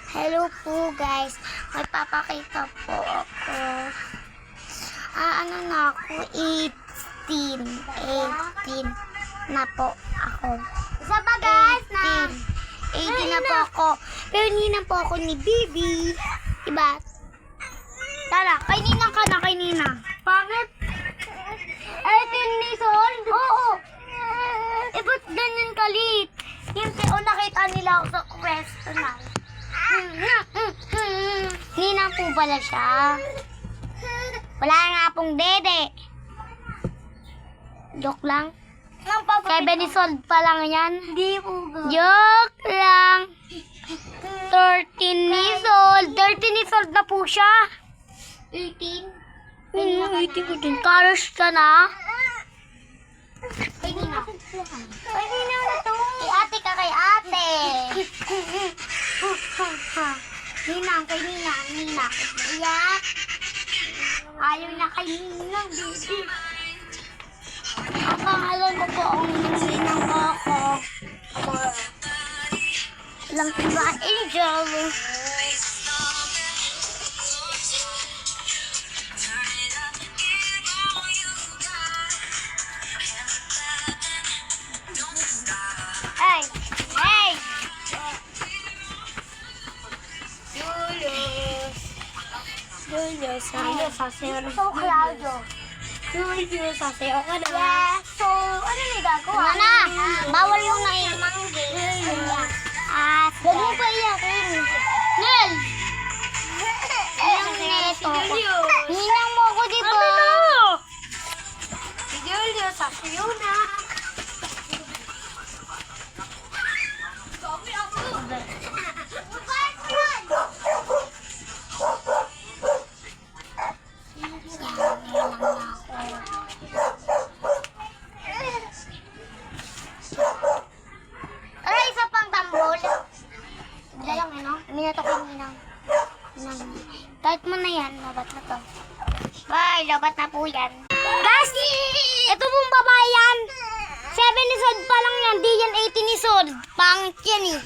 Hello po guys, may papakita po ako. Ano na ako, 18 na po ako. Isa pa guys na 18 na po ako. Pero hindi na po ako ni Bibi. Diba? Tara, kay Nina ka na, kay Nina. Bakit? 18 years old? Oo. Ba't ganyan kalit? Siyempre, nakita nila ako sa restaurant. Nina po pala siya. Wala nga pong dede. Joke lang. 7 years old pa lang yan. Hindi po girl. Joke lang. 13 years old. 13 years old na po siya. 18? 18 ko din. Karos ka na. Kay Nina. Kay Nina na to. Kay ate ka kay ate. Nina, kay Nina. Nina. Iyak. Ayaw na kay Nina, baby. Akala mo po ang ninang ko ako. Lang ba, Angel? Hey! Hey! Julius, sasayaw na. So, Claudio. Julius, sasayaw ka na. Yes. So, ano may gagawa? Ano na? Bawal mo na yun. Huwag mo pa iyakin. Nel! Ayang neto. Hinang mo ko, di ba? Si Julius, sasayaw na. Tara, isa pang tambol. Wala lang, ano? Minato ko minang. Kahit mo na yan, labat na to. Bye, labat na po yan. Guys, ito pong babae yan. 7 years old pa lang yan, di yan 18 years old. Pangit yan eh.